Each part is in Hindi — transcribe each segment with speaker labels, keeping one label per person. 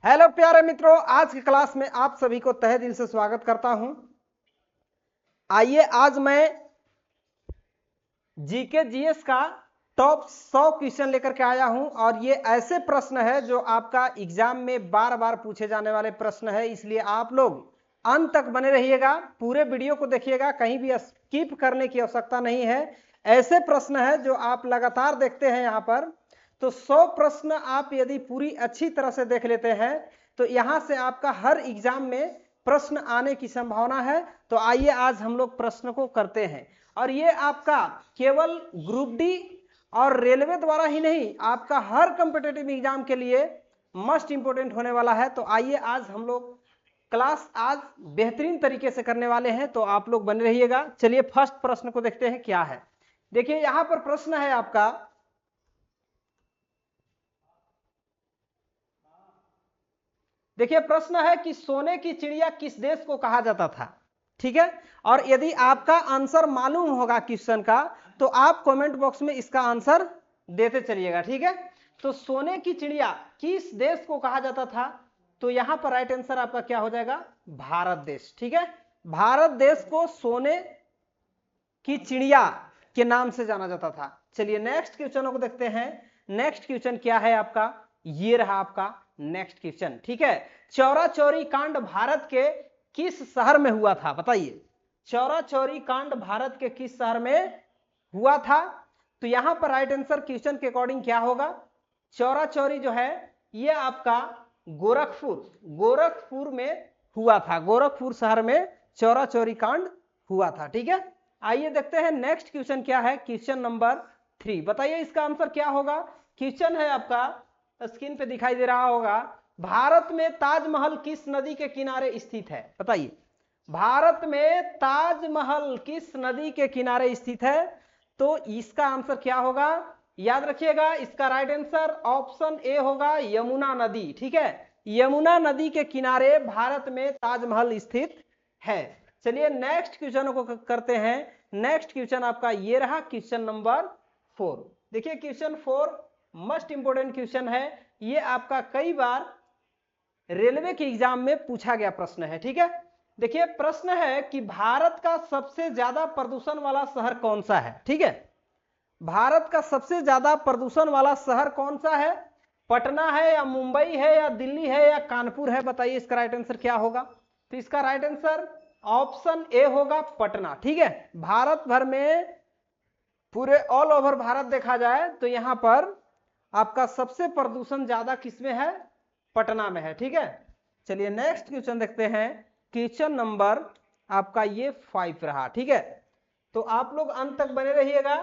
Speaker 1: हेलो प्यारे मित्रों, आज की क्लास में आप सभी को तहे दिल से स्वागत करता हूं। आइए आज मैं जीके जीएस का टॉप 100 क्वेश्चन लेकर के आया हूं और ये ऐसे प्रश्न है जो आपका एग्जाम में बार बार पूछे जाने वाले प्रश्न है, इसलिए आप लोग अंत तक बने रहिएगा, पूरे वीडियो को देखिएगा, कहीं भी स्किप करने की आवश्यकता नहीं है। ऐसे प्रश्न है जो आप लगातार देखते हैं यहाँ पर, तो 100 प्रश्न आप यदि पूरी अच्छी तरह से देख लेते हैं तो यहां से आपका हर एग्जाम में प्रश्न आने की संभावना है। तो आइए आज हम लोग प्रश्न को करते हैं और ये आपका केवल ग्रुप डी और रेलवे द्वारा ही नहीं, आपका हर कॉम्पिटिटिव एग्जाम के लिए मस्ट इंपोर्टेंट होने वाला है। तो आइए आज हम लोग क्लास आज बेहतरीन तरीके से करने वाले हैं, तो आप लोग बने रहिएगा। चलिए फर्स्ट प्रश्न को देखते हैं क्या है। देखिए यहां पर प्रश्न है आपका, देखिए प्रश्न है कि सोने की चिड़िया किस देश को कहा जाता था। ठीक है, और यदि आपका आंसर मालूम होगा क्वेश्चन का तो आप कमेंट बॉक्स में इसका आंसर देते चलिएगा। ठीक है, तो सोने की चिड़िया किस देश को कहा जाता था, तो यहां पर राइट आंसर आपका क्या हो जाएगा, भारत देश। ठीक है, भारत देश को सोने की चिड़िया के नाम से जाना जाता था। चलिए नेक्स्ट क्वेश्चन को देखते हैं। नेक्स्ट क्वेश्चन क्या है आपका, ये रहा आपका नेक्स्ट क्वेश्चन। ठीक है, चौरा चौरी कांड भारत के किस शहर में हुआ था, बताइए। चौरा चौरी कांड भारत के किस शहर में हुआ था, तो यहां पर राइट आंसर क्वेश्चन के अकॉर्डिंग क्या होगा, चौरा चौरी जो है ये आपका गोरखपुर में हुआ था। गोरखपुर शहर में चौरा चौरी कांड हुआ था। ठीक है, आइए देखते हैं नेक्स्ट क्वेश्चन क्या है, क्वेश्चन नंबर 3। बताइए इसका आंसर क्या होगा। क्वेश्चन है आपका, स्क्रीन पे दिखाई दे रहा होगा, भारत में ताजमहल किस नदी के किनारे स्थित है, बताइए। भारत में ताजमहल किस नदी के किनारे स्थित है, तो इसका आंसर क्या होगा, याद रखिएगा इसका राइट आंसर ऑप्शन ए होगा, यमुना नदी। ठीक है, यमुना नदी के किनारे भारत में ताजमहल स्थित है। चलिए नेक्स्ट क्वेश्चन को करते हैं। नेक्स्ट क्वेश्चन आपका ये रहा, क्वेश्चन नंबर 4। देखिए क्वेश्चन 4 मस्ट इंपोर्टेंट क्वेश्चन है, ये आपका कई बार रेलवे के एग्जाम में पूछा गया प्रश्न है। ठीक है, देखिए प्रश्न है कि भारत का सबसे ज्यादा प्रदूषण वाला शहर कौन सा है। ठीक है, भारत का सबसे ज्यादा प्रदूषण वाला शहर कौन सा है, पटना है या मुंबई है या दिल्ली है या कानपुर है, बताइए इसका राइट आंसर क्या होगा। तो इसका राइट आंसर ऑप्शन ए होगा, पटना। ठीक है, भारत भर में पूरे ऑल ओवर भारत देखा जाए तो यहां पर आपका सबसे प्रदूषण ज्यादा किसमें है, पटना में है। ठीक है, चलिए नेक्स्ट क्वेश्चन देखते हैं। क्वेश्चन नंबर आपका ये 5 रहा। ठीक है, तो आप लोग अंत तक बने रहिएगा।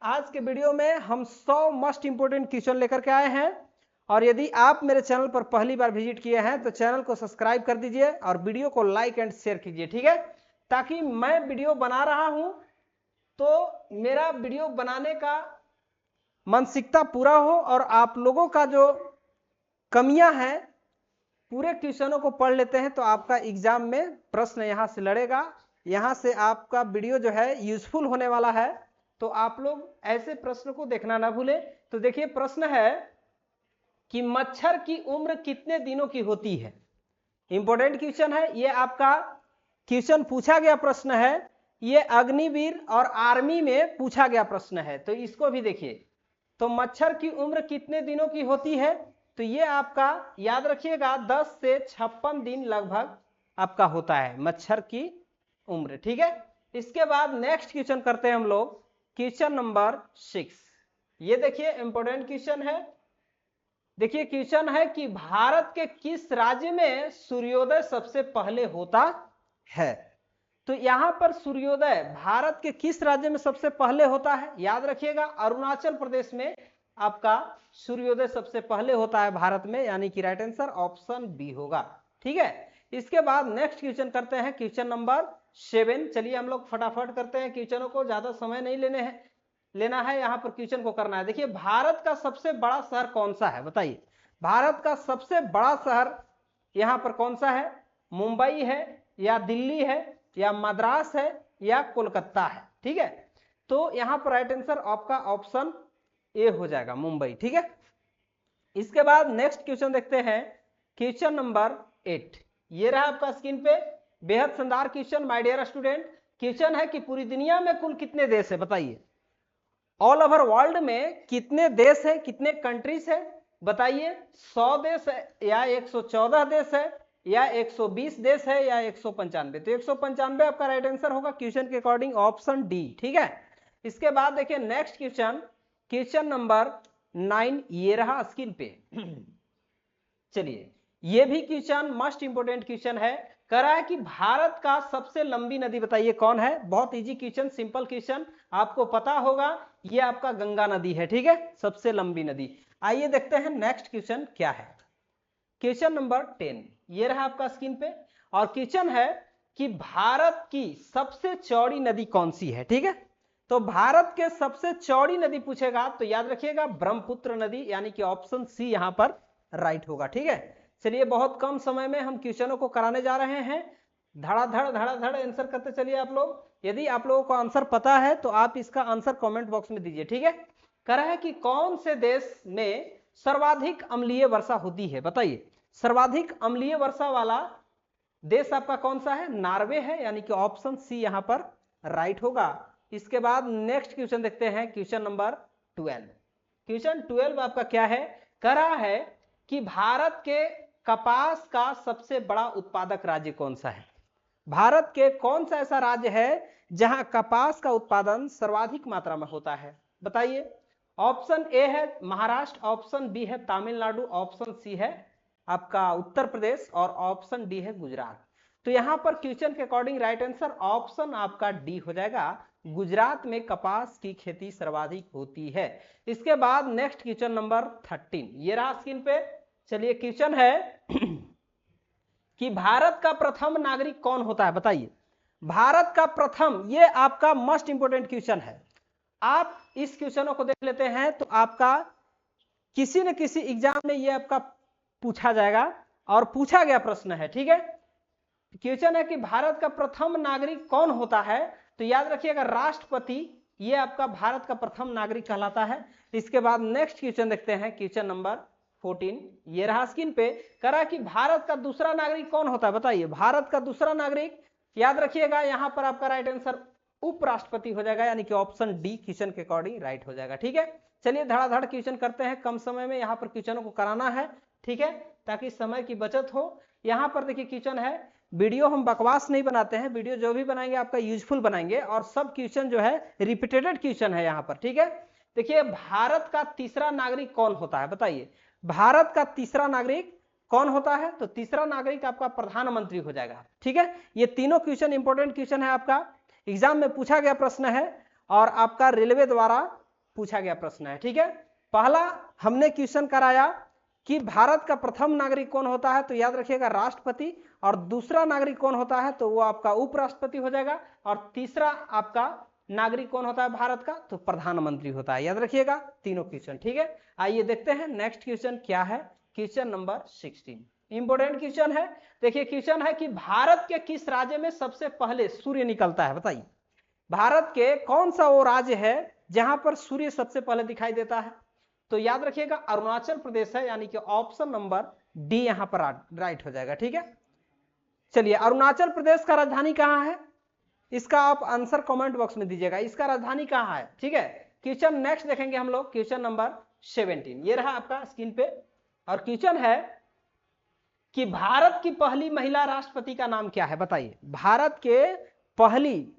Speaker 1: आज के वीडियो में हम 100 मस्ट इंपोर्टेंट क्वेश्चन लेकर के आए हैं, और यदि आप मेरे चैनल पर पहली बार विजिट किए हैं तो चैनल को सब्सक्राइब कर दीजिए और वीडियो को लाइक एंड शेयर कीजिए। ठीक है, ताकि मैं वीडियो बना रहा हूं तो मेरा वीडियो बनाने का मानसिकता पूरा हो और आप लोगों का जो कमियां हैं पूरे क्वेश्चनों को पढ़ लेते हैं तो आपका एग्जाम में प्रश्न यहां से लड़ेगा, यहां से आपका वीडियो जो है यूजफुल होने वाला है। तो आप लोग ऐसे प्रश्न को देखना ना भूलें। तो देखिए प्रश्न है कि मच्छर की उम्र कितने दिनों की होती है। इंपॉर्टेंट क्वेश्चन है, ये आपका क्वेश्चन पूछा गया प्रश्न है, ये अग्निवीर और आर्मी में पूछा गया प्रश्न है, तो इसको भी देखिए। तो मच्छर की उम्र कितने दिनों की होती है, तो ये आपका याद रखिएगा 10 से 56 दिन लगभग आपका होता है मच्छर की उम्र। ठीक है, इसके बाद नेक्स्ट क्वेश्चन करते हैं हम लोग, क्वेश्चन नंबर 6। ये देखिए इंपॉर्टेंट क्वेश्चन है। देखिए क्वेश्चन है कि भारत के किस राज्य में सूर्योदय सबसे पहले होता है। तो यहां पर सूर्योदय भारत के किस राज्य में सबसे पहले होता है, याद रखिएगा अरुणाचल प्रदेश में आपका सूर्योदय सबसे पहले होता है भारत में, यानी कि राइट आंसर ऑप्शन बी होगा। ठीक है, इसके बाद नेक्स्ट क्वेश्चन करते हैं, क्वेश्चन नंबर 7। चलिए हम लोग फटाफट करते हैं क्वेश्चनों को, ज्यादा समय नहीं लेना है, यहां पर क्वेश्चन को करना है। देखिए भारत का सबसे बड़ा शहर कौन सा है, बताइए। भारत का सबसे बड़ा शहर यहां पर कौन सा है, मुंबई है या दिल्ली है या मद्रास है या कोलकाता है। ठीक है, तो यहां पर राइट आंसर आपका ऑप्शन ए हो जाएगा, मुंबई। ठीक है, इसके बाद नेक्स्ट क्वेश्चन देखते हैं। क्वेश्चन नंबर 8 ये रहा आपका स्क्रीन पे, बेहद शानदार question my dear student. Question है कि पूरी दुनिया में कुल कितने देश है, बताइए। ऑल ओवर वर्ल्ड में कितने देश है, कितने कंट्रीज है, बताइए। 100 देश है या 114 देश है या 120 देश है या 195? तो 195 आपका राइट आंसर होगा क्वेश्चन के अकॉर्डिंग, ऑप्शन डी, ठीक है। इसके बाद देखिए नेक्स्ट क्वेश्चन, क्वेश्चन नंबर 9 ये रहा स्क्रीन पे। चलिए ये भी क्वेश्चन मस्ट इंपोर्टेंट क्वेश्चन है। कह रहा है कि भारत का सबसे लंबी नदी बताइए कौन है। बहुत इजी क्वेश्चन, सिंपल क्वेश्चन, आपको पता होगा ये आपका गंगा नदी है, ठीक है, सबसे लंबी नदी। आइए देखते हैं नेक्स्ट क्वेश्चन क्या है। क्वेश्चन नंबर 10 ये रहा आपका स्क्रीन पे, और क्वेश्चन है कि भारत की सबसे चौड़ी नदी कौन सी है, ठीक है। तो भारत के सबसे चौड़ी नदी पूछेगा तो याद रखिएगा ब्रह्मपुत्र नदी, यानी कि ऑप्शन सी यहां पर राइट होगा, ठीक है। चलिए बहुत कम समय में हम क्वेश्चनों को कराने जा रहे हैं, धड़ाधड़ आंसर करते चलिए आप लोग। यदि आप लोगों को आंसर पता है तो आप इसका आंसर कमेंट बॉक्स में दीजिए, ठीक है। कह रहा है कि कौन से देश में सर्वाधिक अम्लीय वर्षा होती है, बताइए। सर्वाधिक अम्लीय वर्षा वाला देश आपका कौन सा है? नॉर्वे है, यानी कि ऑप्शन सी यहां पर राइट होगा। इसके बाद नेक्स्ट क्वेश्चन देखते हैं, क्वेश्चन नंबर 12। क्वेश्चन 12 आपका क्या है? कह रहा है कि भारत के कपास का सबसे बड़ा उत्पादक राज्य कौन सा है। भारत के कौन सा ऐसा राज्य है जहां कपास का उत्पादन सर्वाधिक मात्रा में होता है, बताइए। ऑप्शन ए है महाराष्ट्र, ऑप्शन बी है तमिलनाडु, ऑप्शन सी है आपका उत्तर प्रदेश और ऑप्शन डी है गुजरात। तो यहां पर क्वेश्चन के अकॉर्डिंग राइट आंसर ऑप्शन आपका डी हो जाएगा, गुजरात में कपास की खेती सर्वाधिक होती है। इसके बाद नेक्स्ट क्वेश्चन नंबर 13 ये रहा स्क्रीन पे। चलिए क्वेश्चन है कि भारत का प्रथम नागरिक कौन होता है, बताइए। भारत का प्रथम, ये आपका मस्ट इंपोर्टेंट क्वेश्चन है। आप इस क्वेश्चनों को देख लेते हैं तो आपका किसी न किसी एग्जाम में ये आपका पूछा जाएगा और पूछा गया प्रश्न है, ठीक है। क्वेश्चन है कि भारत का प्रथम नागरिक कौन होता है, तो याद रखिएगा राष्ट्रपति, ये आपका भारत का प्रथम नागरिक कहलाता है। इसके बाद नेक्स्ट क्वेश्चन देखते हैं, क्वेश्चन नंबर 14 ये रहा स्क्रीन पे। कह रहा है कि भारत का दूसरा नागरिक कौन होता है, बताइए। भारत का दूसरा नागरिक, याद रखिएगा यहां पर आपका राइट आंसर उपराष्ट्रपति हो जाएगा, यानी कि ऑप्शन डी क्वेश्चन के अकॉर्डिंग राइट हो जाएगा, ठीक है। चलिए धड़ाधड़ क्वेश्चन करते हैं, कम समय में यहाँ पर क्वेश्चनों को कराना है, ठीक है, ताकि समय की बचत हो। यहाँ पर देखिए क्वेश्चन है, वीडियो हम बकवास नहीं बनाते हैं, वीडियो जो भी बनाएंगे आपका यूजफुल बनाएंगे, और सब क्वेश्चन जो है रिपीटेड क्वेश्चन है यहाँ पर, ठीक है। देखिए भारत का तीसरा नागरिक कौन होता है, बताइए। भारत का तीसरा नागरिक कौन होता है, तो तीसरा नागरिक आपका प्रधानमंत्री हो जाएगा, ठीक है। ये तीनों क्वेश्चन इंपॉर्टेंट क्वेश्चन है, आपका एग्जाम में पूछा गया प्रश्न है और आपका रेलवे द्वारा पूछा गया प्रश्न है, ठीक है। पहला हमने क्वेश्चन कराया कि भारत का प्रथम नागरिक कौन होता है, तो याद रखिएगा राष्ट्रपति, और दूसरा नागरिक कौन होता है तो वो आपका उपराष्ट्रपति हो जाएगा, और तीसरा आपका नागरिक कौन होता है भारत का, तो प्रधानमंत्री होता है, याद रखिएगा तीनों क्वेश्चन, ठीक है। आइए देखते हैं नेक्स्ट क्वेश्चन क्या है, क्वेश्चन नंबर 16 इंपोर्टेंट क्वेश्चन है। देखिए क्वेश्चन है कि भारत के किस राज्य में सबसे पहले सूर्य निकलता है, बताइए। भारत के कौन सा वो राज्य है जहां पर सूर्य सबसे पहले दिखाई देता है, तो याद रखिएगा अरुणाचल प्रदेश है, यानी कि ऑप्शन नंबर डी यहां पर राइट हो जाएगा, ठीक है। चलिए अरुणाचल प्रदेश का राजधानी कहां है, इसका आप आंसर कमेंट बॉक्स में दीजिएगा, इसका राजधानी कहां है, ठीक है। क्वेश्चन नेक्स्ट देखेंगे हम लोग, क्वेश्चन नंबर 17 ये रहा आपका स्क्रीन पे, और क्वेश्चन है कि भारत की पहली महिला राष्ट्रपति का नाम क्या है, बताइए। भारत के पहली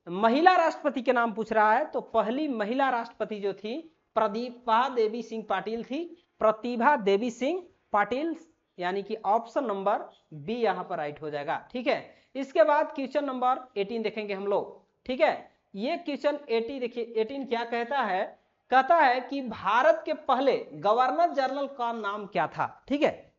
Speaker 1: महिला राष्ट्रपति के नाम पूछ रहा है, तो पहली महिला राष्ट्रपति जो थी प्रतिभा देवी सिंह पाटिल थी, प्रतिभा देवी सिंह पाटिल, यानी कि ऑप्शन नंबर बी यहां पर राइट हो जाएगा, ठीक है। इसके बाद क्वेश्चन नंबर 18 देखेंगे हम लोग, ठीक है। ये क्वेश्चन 18 देखिए, 18 क्या कहता है, कहता है कि भारत के पहले गवर्नर जनरल का नाम क्या था, ठीक है।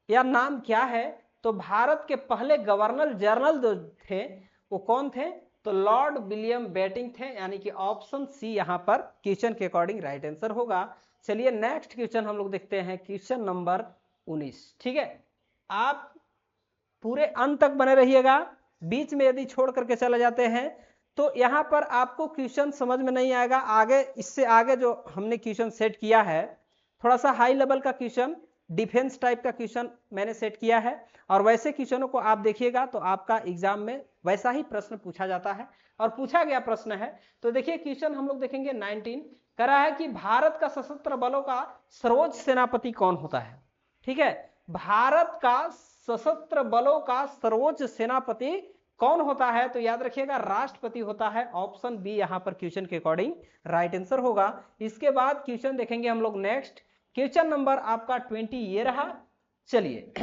Speaker 1: यह नाम क्या है, तो भारत के पहले गवर्नर जनरल जो थे वो कौन थे, तो लॉर्ड विलियम बेंटिंक थे, यानी कि ऑप्शन सी यहां पर क्वेश्चन के अकॉर्डिंग राइट आंसर होगा। चलिए नेक्स्ट क्वेश्चन हम लोग देखते हैं, क्वेश्चन नंबर 19, ठीक है। आप पूरे अंत तक बने रहिएगा, बीच में यदि छोड़ करके चले जाते हैं तो यहां पर आपको क्वेश्चन समझ में नहीं आएगा। आगे इससे आगे जो हमने क्वेश्चन सेट किया है थोड़ा सा हाई लेवल का क्वेश्चन, डिफेंस टाइप का क्वेश्चन मैंने सेट किया है, और वैसे क्वेश्चनों को आप देखिएगा तो आपका एग्जाम में वैसा ही प्रश्न पूछा जाता है और पूछा गया प्रश्न है। तो देखिए क्वेश्चन हम लोग देखेंगे 19 कह रहा है कि भारत का सशस्त्र बलों का सर्वोच्च सेनापति कौन होता है। ठीक है, भारत का सशस्त्र बलों का सर्वोच्च सेनापति कौन होता है, तो याद रखिएगा राष्ट्रपति होता है। ऑप्शन बी यहां पर क्वेश्चन के अकॉर्डिंग राइट आंसर होगा। इसके बाद क्वेश्चन देखेंगे हम लोग नेक्स्ट, क्वेश्चन नंबर आपका 20 ये रहा। चलिए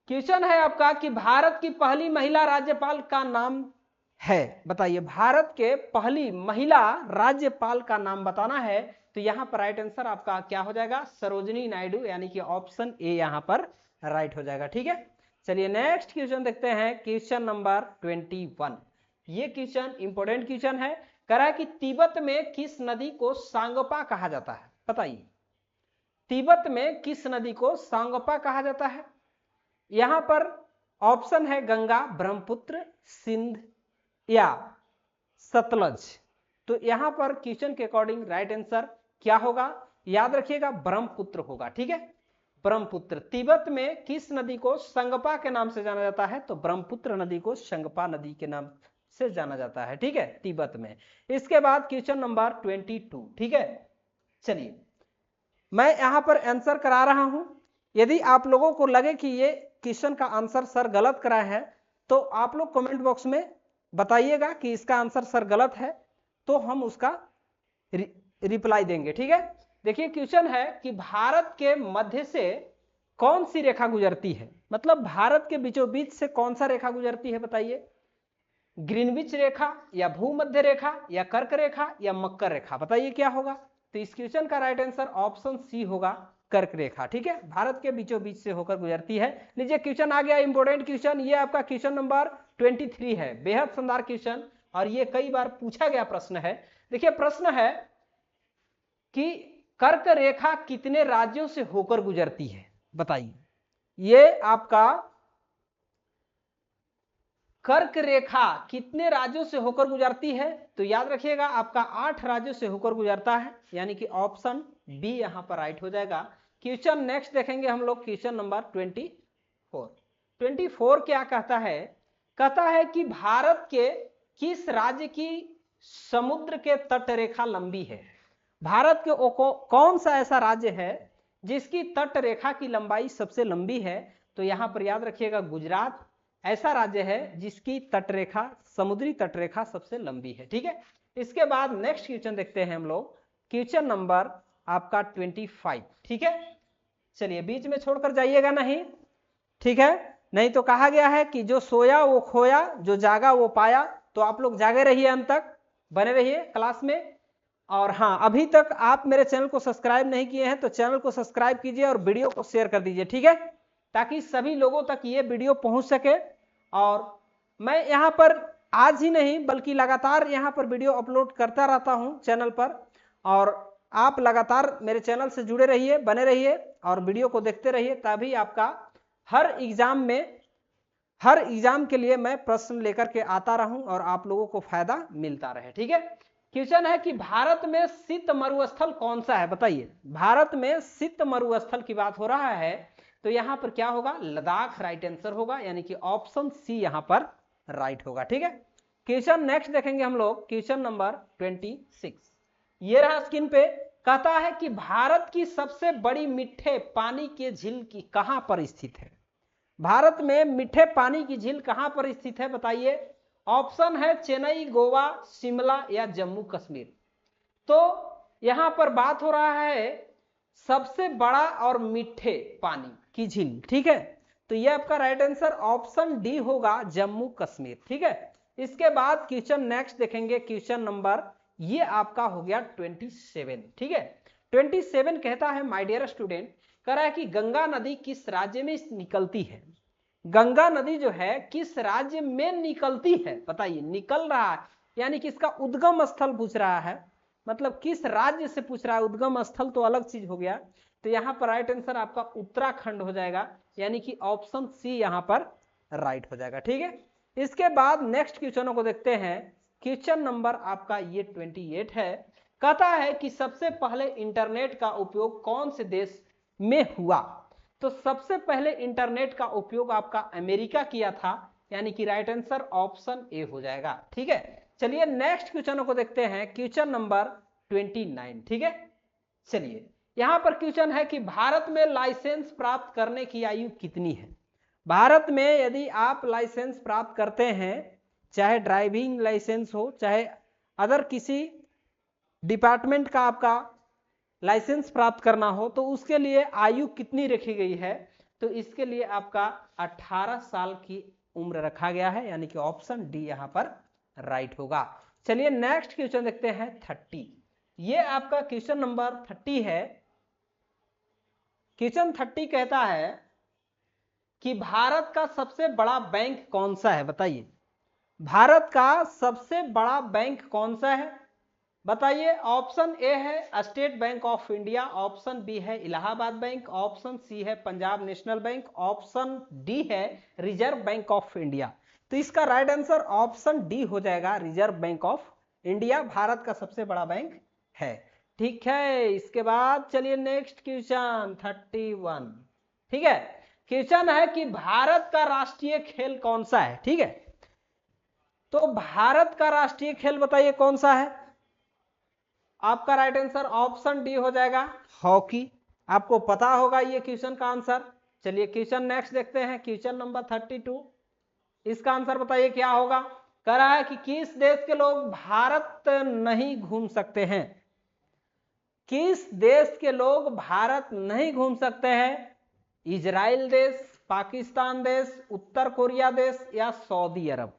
Speaker 1: क्वेश्चन है आपका कि भारत की पहली महिला राज्यपाल का नाम है, बताइए भारत के पहली महिला राज्यपाल का नाम बताना है। तो यहां पर राइट आंसर आपका क्या हो जाएगा, सरोजिनी नायडू, यानी कि ऑप्शन ए यहां पर राइट हो जाएगा। ठीक है, चलिए नेक्स्ट क्वेश्चन देखते हैं, क्वेश्चन नंबर 21। ये क्वेश्चन इंपॉर्टेंट क्वेश्चन है। कह रहा है कि तिब्बत में किस नदी को सांगपा कहा जाता है, बताइए तिब्बत में किस नदी को सांगपा कहा जाता है। यहां पर ऑप्शन है गंगा, ब्रह्मपुत्र, सिंध या सतलज। तो यहां पर क्वेश्चन के अकॉर्डिंग राइट आंसर क्या होगा, याद रखिएगा ब्रह्मपुत्र होगा। ठीक है, ब्रह्मपुत्र। तिब्बत में किस नदी को संगपा के नाम से जाना जाता है, तो ब्रह्मपुत्र नदी को संगपा नदी के नाम से जाना जाता है। ठीक है, तिब्बत में। इसके बाद क्वेश्चन नंबर 22। ठीक है, चलिए मैं यहां पर आंसर करा रहा हूं। यदि आप लोगों को लगे कि ये क्वेश्चन का आंसर सर गलत कराए हैं, तो आप लोग कमेंट बॉक्स में बताइएगा कि इसका आंसर सर गलत है, तो हम उसका रिप्लाई देंगे। ठीक है, देखिए क्वेश्चन है कि भारत के मध्य से कौन सी रेखा गुजरती है, मतलब भारत के बीचों बीच से कौन सा रेखा गुजरती है, बताइए ग्रीनविच रेखा या भूमध्य रेखा या कर्क रेखा या मकर रेखा, बताइए क्या होगा। तो इस क्वेश्चन का राइट आंसर ऑप्शन सी होगा, कर्क रेखा। ठीक है, भारत के बीचों बीच से होकर गुजरती है। लीजिए क्वेश्चन आ गया इंपॉर्टेंट क्वेश्चन, ये आपका क्वेश्चन नंबर 23 है, बेहद शानदार क्वेश्चन और ये कई बार पूछा गया प्रश्न है। देखिए प्रश्न है कि कर्क रेखा कितने राज्यों से होकर गुजरती है, बताइए ये आपका कर्क रेखा कितने राज्यों से होकर गुजरती है। तो याद रखिएगा आपका 8 राज्यों से होकर गुजरता है, यानी कि ऑप्शन बी यहां पर राइट हो जाएगा। क्वेश्चन नेक्स्ट देखेंगे हम लोग, क्वेश्चन नंबर 24। 24 क्या कहता है, कहता है कि भारत के किस राज्य की समुद्र के तट रेखा लंबी है। भारत के कौन सा ऐसा राज्य है जिसकी तट रेखा की लंबाई सबसे लंबी है। तो यहां पर याद रखिएगा गुजरात ऐसा राज्य है जिसकी तटरेखा, समुद्री तटरेखा सबसे लंबी है। ठीक है, इसके बाद नेक्स्ट क्वेश्चन देखते हैं हम लोग, क्वेश्चन नंबर आपका 25। ठीक है, चलिए बीच में छोड़कर जाइएगा नहीं, ठीक है, नहीं तो कहा गया है कि जो सोया वो खोया, जो जागा वो पाया। तो आप लोग जागे रहिए, अंत तक बने रहिए क्लास में। और हाँ, अभी तक आप मेरे चैनल को सब्सक्राइब नहीं किए हैं तो चैनल को सब्सक्राइब कीजिए और वीडियो को शेयर कर दीजिए। ठीक है, ताकि सभी लोगों तक ये वीडियो पहुंच सके। और मैं यहाँ पर आज ही नहीं बल्कि लगातार यहाँ पर वीडियो अपलोड करता रहता हूँ चैनल पर, और आप लगातार मेरे चैनल से जुड़े रहिए, बने रहिए और वीडियो को देखते रहिए, तभी आपका हर एग्जाम के लिए मैं प्रश्न लेकर के आता रहूं और आप लोगों को फायदा मिलता रहे। ठीक है, क्वेश्चन है कि भारत में शीत मरुस्थल कौन सा है, बताइए भारत में शीत मरुस्थल की बात हो रहा है। तो यहां पर क्या होगा, लद्दाख राइट आंसर होगा, यानी कि ऑप्शन सी यहां पर राइट होगा। ठीक है, क्वेश्चन नेक्स्ट देखेंगे हम लोग, क्वेश्चन नंबर 26। ये रहा स्क्रीन पे, कहता है कि भारत की सबसे बड़ी मीठे पानी की झील की कहां पर स्थित है। भारत में मीठे पानी की झील कहां पर स्थित है, बताइए। ऑप्शन है चेन्नई, गोवा, शिमला या जम्मू कश्मीर। तो यहां पर बात हो रहा है सबसे बड़ा और मीठे पानी की झील। ठीक है, तो ये आपका राइट आंसर ऑप्शन डी होगा, जम्मू कश्मीर। ठीक है, इसके बाद क्वेश्चन नेक्स्ट देखेंगे, क्वेश्चन नंबर ये आपका हो गया 27। ठीक है, 27 कहता है माय डियर स्टूडेंट, कह रहा है कि गंगा नदी किस राज्य में निकलती है। गंगा नदी जो है किस राज्य में निकलती है, बताइए निकल रहा है, यानी कि इसका उद्गम स्थल पूछ रहा है, मतलब किस राज्य से पूछ रहा है, उद्गम स्थल तो अलग चीज हो गया। तो यहाँ पर राइट आंसर आपका उत्तराखंड हो जाएगा, यानी कि ऑप्शन सी यहाँ पर राइट हो जाएगा। ठीक है, इसके बाद नेक्स्ट क्वेश्चनों को देखते हैं, क्वेश्चन नंबर आपका ये 28 है। कहता है कि सबसे पहले इंटरनेट का उपयोग कौन से देश में हुआ। तो सबसे पहले इंटरनेट का उपयोग आपका अमेरिका किया था, यानी कि राइट आंसर ऑप्शन ए हो जाएगा। ठीक है, चलिए नेक्स्ट क्वेश्चन को देखते हैं, क्वेश्चन नंबर 29। ठीक है, चलिए यहां पर क्वेश्चन है कि भारत में लाइसेंस प्राप्त करने की आयु कितनी है। भारत में यदि आप लाइसेंस प्राप्त करते हैं, चाहे ड्राइविंग लाइसेंस हो, चाहे अदर किसी डिपार्टमेंट का आपका लाइसेंस प्राप्त करना हो, तो उसके लिए आयु कितनी रखी गई है। तो इसके लिए आपका 18 साल की उम्र रखा गया है, यानी कि ऑप्शन डी यहां पर राइट होगा। चलिए नेक्स्ट क्वेश्चन देखते हैं 30। ये आपका क्वेश्चन नंबर 30 है। क्वेश्चन 30 कहता है कि भारत का सबसे बड़ा बैंक कौन सा है, बताइए। भारत का सबसे बड़ा बैंक कौन सा है, बताइए। ऑप्शन ए है State Bank of India, option B है इलाहाबाद बैंक, ऑप्शन सी है Punjab National Bank, option D है रिजर्व बैंक ऑफ इंडिया। तो इसका राइट आंसर ऑप्शन डी हो जाएगा, Reserve Bank of India Bharat का सबसे बड़ा बैंक है। ठीक है, इसके बाद चलिए नेक्स्ट क्वेश्चन 31। ठीक है, क्वेश्चन है कि भारत का राष्ट्रीय खेल कौन सा है। ठीक है, तो भारत का राष्ट्रीय खेल बताइए कौन सा है। आपका राइट आंसर ऑप्शन डी हो जाएगा, हॉकी। आपको पता होगा ये क्वेश्चन का आंसर। चलिए क्वेश्चन नेक्स्ट देखते हैं, क्वेश्चन नंबर 32। इसका आंसर बताइए क्या होगा। कह रहा है कि किस देश के लोग भारत नहीं घूम सकते हैं। किस देश के लोग भारत नहीं घूम सकते हैं। इजराइल देश, पाकिस्तान देश, उत्तर कोरिया देश या सऊदी अरब।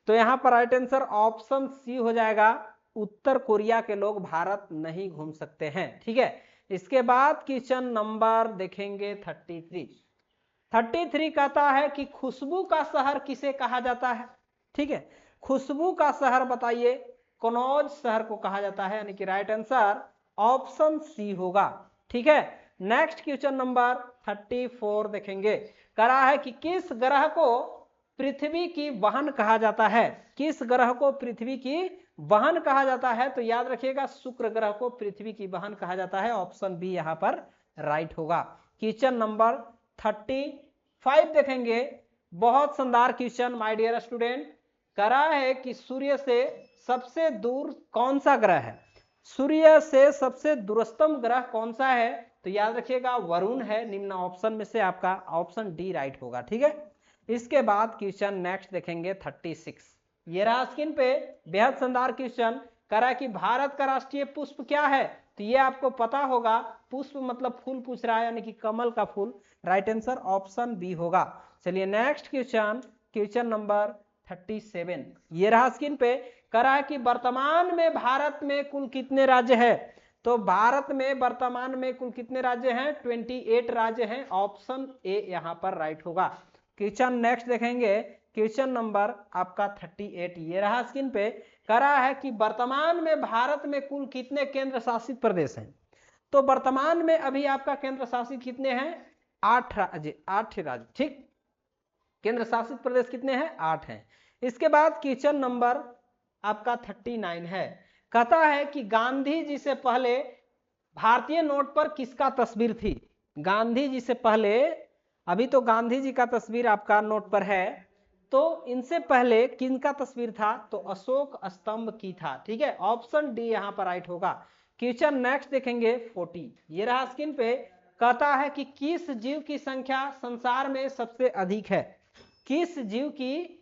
Speaker 1: तो यहां पर राइट आंसर ऑप्शन सी हो जाएगा, उत्तर कोरिया के लोग भारत नहीं घूम सकते हैं। ठीक है, इसके बाद क्वेश्चन नंबर देखेंगे 33। 33 कहता है कि खुशबू का शहर किसे कहा जाता है। ठीक है, खुशबू का शहर बताइए, कनौज शहर को कहा जाता है, यानी कि राइट आंसर ऑप्शन सी होगा। ठीक है, नेक्स्ट क्वेश्चन नंबर 34 देखेंगे। कह रहा है कि किस ग्रह को पृथ्वी की बहन कहा जाता है। किस ग्रह को पृथ्वी की बहन कहा जाता है। तो याद रखिएगा शुक्र ग्रह को पृथ्वी की बहन कहा जाता है, ऑप्शन बी यहां पर राइट होगा। क्वेश्चन नंबर 35 देखेंगे, बहुत शानदार क्वेश्चन माय डियर स्टूडेंट। कह रहा है कि सूर्य से सबसे दूर कौन सा ग्रह है। सूर्य से सबसे दूरतम ग्रह कौन सा है। तो याद रखिएगा वरुण है, निम्न ऑप्शन में से आपका ऑप्शन डी राइट होगा। ठीक है, इसके बाद क्वेश्चन नेक्स्ट देखेंगे 36। ये रहा स्क्रीन पे, बेहद शानदार क्वेश्चन। कह रहा है कि भारत का राष्ट्रीय पुष्प क्या है। तो ये आपको पता होगा, पुष्प मतलब फूल पूछ रहा है, यानी कि कमल का फूल। राइट आंसर ऑप्शन बी होगा। चलिए नेक्स्ट क्वेश्चन, क्वेश्चन नंबर 37। ये रहा स्क्रीन पे। कह रहा है कि वर्तमान में भारत में कुल कितने राज्य है। तो भारत में वर्तमान में कुल कितने राज्य हैं, 28 राज्य हैं, ऑप्शन ए यहां पर राइट होगा। क्वेश्चन नेक्स्ट देखेंगे, क्वेश्चन नंबर आपका 38। ये रहा स्क्रीन पे। कह रहा है कि वर्तमान में भारत में कुल कितने केंद्र शासित प्रदेश हैं। तो वर्तमान में अभी आपका केंद्र शासित कितने हैं, 8 राज्य। 8 राज्य, ठीक। केंद्र शासित प्रदेश कितने हैं, 8 हैं। इसके बाद क्वेश्चन नंबर आपका 39 है। कहता है कि गांधी जी से पहले भारतीय नोट पर किसका तस्वीर थी। गांधी जी से पहले, अभी तो गांधी जी का तस्वीर आपका नोट पर है, तो इनसे पहले किनका तस्वीर था। तो अशोक स्तंभ की था। ठीक है, ऑप्शन डी यहां पर राइट होगा। क्वेश्चन नेक्स्ट देखेंगे 40। ये रहा स्क्रीन पे। कहता है कि किस जीव की संख्या संसार में सबसे अधिक है। किस जीव की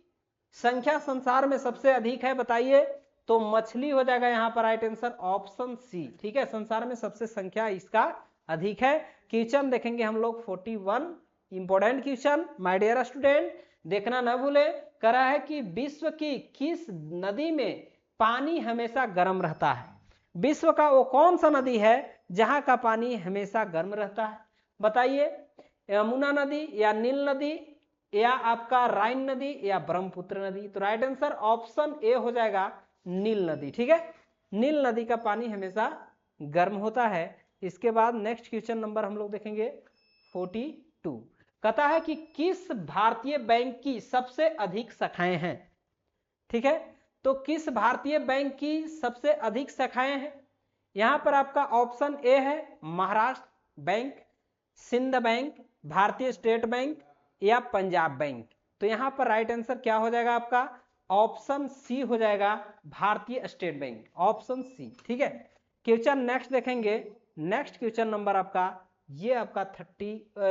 Speaker 1: संख्या संसार में सबसे अधिक है, बताइए। तो मछली हो जाएगा यहां पर राइट आंसर, ऑप्शन सी। ठीक है, संसार में सबसे संख्या इसका अधिक है। क्वेश्चन देखेंगे हम लोग 41, important question my dear student, देखना न भूले। कह रहा है कि विश्व की किस नदी में पानी हमेशा गर्म रहता है। विश्व का वो कौन सा नदी है जहां का पानी हमेशा गर्म रहता है, बताइए। यमुना नदी या नील नदी या आपका राइन नदी या ब्रह्मपुत्र नदी। तो राइट आंसर ऑप्शन ए हो जाएगा, नील नदी। ठीक है, नील नदी का पानी हमेशा गर्म होता है। इसके बाद नेक्स्ट क्वेश्चन नंबर हम लोग देखेंगे 42। कहता है कि किस भारतीय बैंक की सबसे अधिक शाखाएं हैं। ठीक है, तो किस भारतीय बैंक की सबसे अधिक शाखाएं हैं। यहां पर आपका ऑप्शन ए है महाराष्ट्र बैंक, सिंध बैंक, भारतीय स्टेट बैंक या पंजाब बैंक। तो यहाँ पर राइट आंसर क्या हो जाएगा आपका, ऑप्शन सी हो जाएगा, भारतीय स्टेट बैंक, ऑप्शन सी। ठीक है, क्वेश्चन नेक्स्ट देखेंगे। नेक्स्ट क्वेश्चन नंबर आपका ये आपका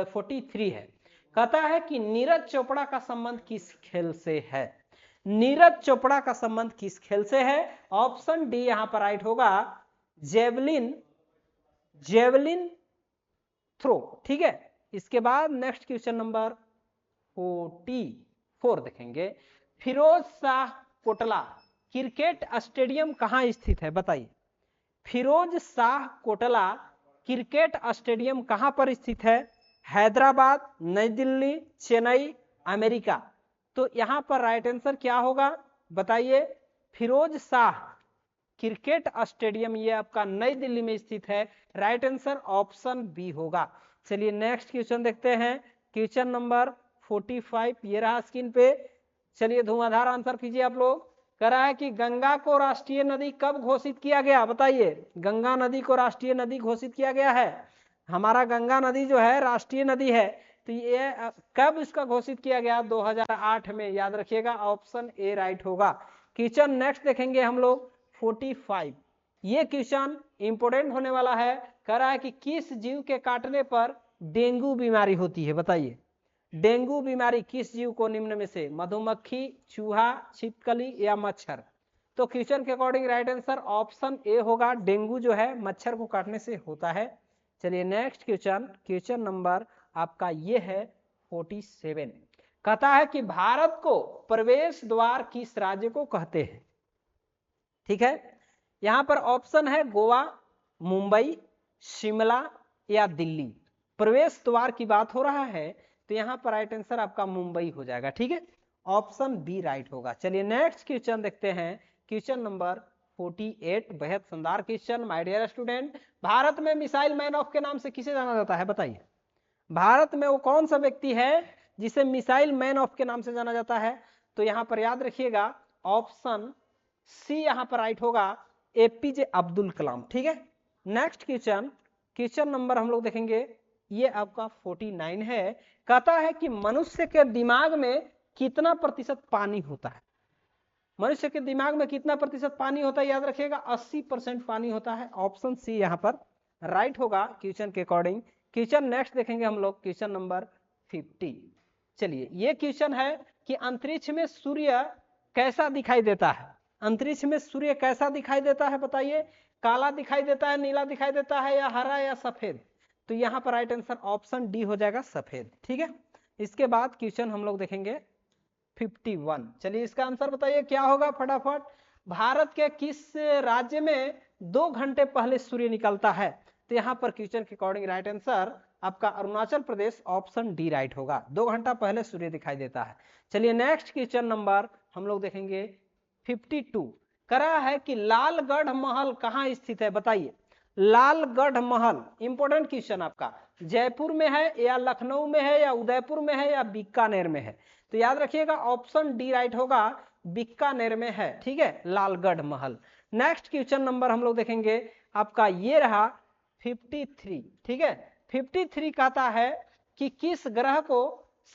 Speaker 1: 43 है। कहता है कि नीरज चोपड़ा का संबंध किस खेल से है। नीरज चोपड़ा का संबंध किस खेल से है, ऑप्शन डी यहां पर राइट होगा, जेवलिन थ्रो। ठीक है, इसके बाद नेक्स्ट क्वेश्चन नंबर 44 देखेंगे। फिरोज शाह कोटला क्रिकेट स्टेडियम कहां स्थित है, बताइए। फिरोज शाह कोटला क्रिकेट स्टेडियम कहां पर स्थित है, हैदराबाद, नई दिल्ली, चेन्नई, अमेरिका। तो यहां पर राइट आंसर क्या होगा, बताइए। फिरोज शाह क्रिकेट स्टेडियम ये आपका नई दिल्ली में स्थित है, राइट आंसर ऑप्शन बी होगा। चलिए नेक्स्ट क्वेश्चन देखते हैं, क्वेश्चन नंबर 45 ये रहा स्क्रीन पे। चलिए धुआंधार आंसर कीजिए आप लोग। कह रहा है कि गंगा को राष्ट्रीय नदी कब घोषित किया गया, बताइए। गंगा नदी को राष्ट्रीय नदी घोषित किया गया है। हमारा गंगा नदी जो है राष्ट्रीय नदी है, तो ये कब इसका घोषित किया गया, 2008 में, याद रखिएगा, ऑप्शन ए राइट होगा। क्वेश्चन नेक्स्ट देखेंगे हम लोग 45। ये क्वेश्चन इंपोर्टेंट होने वाला है। कह रहा है कि किस जीव के काटने पर डेंगू बीमारी होती है, बताइए। डेंगू बीमारी किस जीव को निम्न में से, मधुमक्खी, चूहा, छिपकली या मच्छर। तो क्वेश्चन के according right answer option A होगा, डेंगू जो है मच्छर को काटने से होता है। चलिए नेक्स्ट क्वेश्चन नंबर आपका ये है 47। कहता है कि भारत को प्रवेश द्वार किस राज्य को कहते हैं। ठीक है, यहां पर ऑप्शन है गोवा, मुंबई, शिमला या दिल्ली। प्रवेश द्वार की बात हो रहा है, तो यहां पर राइट आंसर आपका मुंबई हो जाएगा। ठीक है, ऑप्शन बी राइट होगा। चलिए नेक्स्ट क्वेश्चन देखते हैं, क्वेश्चन नंबर 48। बेहद शानदार question my dear student. Bharat में मिसाइल मैन ऑफ के नाम से किसे जाना जाता है, बताइए। भारत में वो कौन सा व्यक्ति है जिसे मिसाइल मैन ऑफ के नाम से जाना जाता है। तो यहां पर याद रखिएगा, ऑप्शन सी यहां पर राइट होगा, एपीजे अब्दुल कलाम। ठीक है, नेक्स्ट क्वेश्चन नंबर हम लोग देखेंगे, ये आपका 49 है। कहता है कि मनुष्य के दिमाग में कितना प्रतिशत पानी होता है। मनुष्य के दिमाग में कितना प्रतिशत पानी होता है, याद रखिएगा 80% पानी होता है, ऑप्शन सी यहां पर राइट होगा क्वेश्चन के अकॉर्डिंग। क्वेश्चन नेक्स्ट देखेंगे हम लोग, क्वेश्चन नंबर 50। चलिए ये क्वेश्चन है कि अंतरिक्ष में सूर्य कैसा दिखाई देता है। अंतरिक्ष में सूर्य कैसा दिखाई देता है, बताइए। काला दिखाई देता है, नीला दिखाई देता है, या हरा या सफेद। तो यहां पर राइट आंसर ऑप्शन डी हो जाएगा, सफेद। ठीक है, इसके बाद क्वेश्चन हम लोग देखेंगे 51। चलिए इसका आंसर बताइए क्या होगा फटाफट। भारत के किस राज्य में 2 घंटे पहले सूर्य निकलता है। तो यहां पर क्वेश्चन के अकॉर्डिंग राइट आंसर आपका Arunachal Pradesh, option D right होगा, 2 घंटा पहले सूर्य दिखाई देता है। चलिए नेक्स्ट क्वेश्चन नंबर हम लोग देखेंगे 52। करा है कि लालगढ़ महल कहां स्थित है, बताइए। लालगढ़ महल इंपोर्टेंट क्वेश्चन आपका, जयपुर में है या लखनऊ में है या उदयपुर में है या बीकानेर में है। तो याद रखिएगा ऑप्शन डी राइट होगा, बीकानेर में है। ठीक है, लालगढ़ महल। नेक्स्ट क्वेश्चन नंबर हम लोग देखेंगे आपका ये रहा 53। ठीक है, 53 कहता है कि किस ग्रह को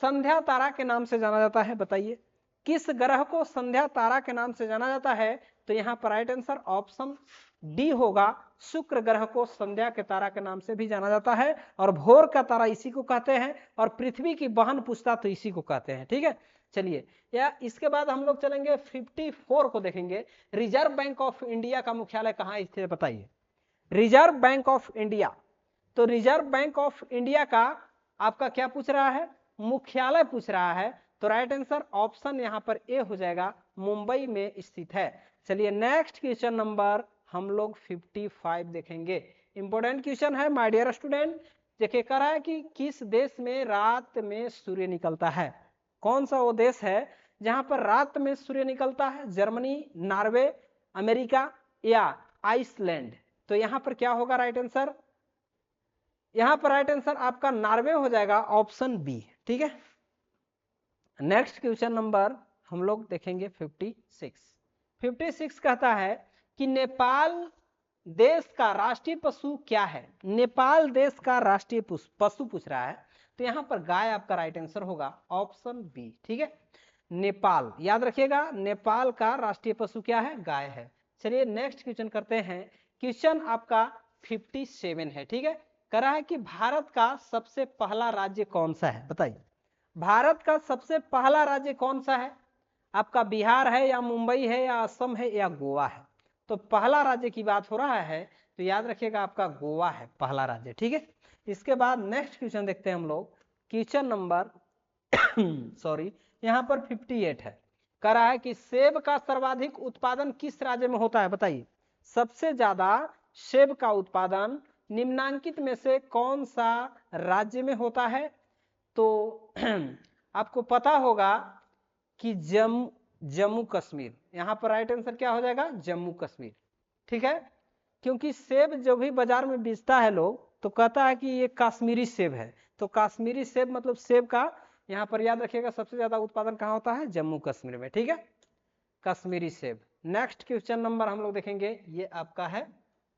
Speaker 1: संध्या तारा के नाम से जाना जाता है, बताइए। किस ग्रह को संध्या तारा के नाम से जाना जाता है। तो यहां पर राइट आंसर ऑप्शन डी होगा, शुक्र ग्रह को संध्या के तारा के नाम से भी जाना जाता है, और भोर का तारा इसी को कहते हैं, और पृथ्वी की बहन पूछता तो इसी को कहते हैं। ठीक है, चलिए या इसके बाद हम लोग चलेंगे 54 को देखेंगे। रिजर्व बैंक ऑफ इंडिया का मुख्यालय कहां स्थित है, बताइए। रिजर्व बैंक ऑफ इंडिया, तो रिजर्व बैंक ऑफ इंडिया का आपका क्या पूछ रहा है, मुख्यालय पूछ रहा है। तो राइट आंसर ऑप्शन यहां पर ए हो जाएगा, मुंबई में स्थित है। चलिए नेक्स्ट क्वेश्चन नंबर हम लोग 55 देखेंगे। इंपोर्टेंट क्वेश्चन है माय डियर स्टूडेंट। देखिए कह रहा है कि किस देश में रात में सूर्य निकलता है। कौन सा वो देश है जहां पर रात में सूर्य निकलता है, जर्मनी, नॉर्वे, अमेरिका या आइसलैंड। तो यहां पर क्या होगा राइट आंसर, यहां पर राइट आंसर आपका नॉर्वे हो जाएगा, ऑप्शन बी। ठीक है, नेक्स्ट क्वेश्चन नंबर हम लोग देखेंगे 56। 56 कहता है कि नेपाल देश का राष्ट्रीय पशु क्या है? नेपाल देश का राष्ट्रीय पशु पूछ रहा है, तो यहाँ पर गाय आपका राइट आंसर होगा, ऑप्शन बी। ठीक है, नेपाल, याद रखिएगा नेपाल का राष्ट्रीय पशु क्या है? गाय है। चलिए नेक्स्ट क्वेश्चन करते हैं। क्वेश्चन आपका 57 है। ठीक है, कह रहा है कि भारत का सबसे पहला राज्य कौन सा है? बताइए, भारत का सबसे पहला राज्य कौन सा है? आपका बिहार है या मुंबई है या असम है या गोवा है? तो पहला राज्य की बात हो रहा है, तो याद रखिएगा आपका गोवा है पहला राज्य। ठीक है, इसके बाद नेक्स्ट क्वेश्चन देखते हैं हम लोग। क्वेश्चन नंबर सॉरी यहाँ पर 58 है। कह रहा है कि सेब का सर्वाधिक उत्पादन किस राज्य में होता है? बताइए, सबसे ज्यादा सेब का उत्पादन निम्नांकित में से कौन सा राज्य में होता है? तो आपको पता होगा कि जम्मू कश्मीर, यहाँ पर राइट आंसर क्या हो जाएगा? जम्मू कश्मीर। ठीक है, क्योंकि सेब जो भी बाजार में बेचता है लोग, तो कहता है कि ये कश्मीरी सेब है, तो कश्मीरी सेब मतलब सेब का यहाँ पर याद रखिएगा सबसे ज्यादा उत्पादन कहाँ होता है? जम्मू कश्मीर में। ठीक है, कश्मीरी सेब। नेक्स्ट क्वेश्चन नंबर हम लोग देखेंगे, ये आपका है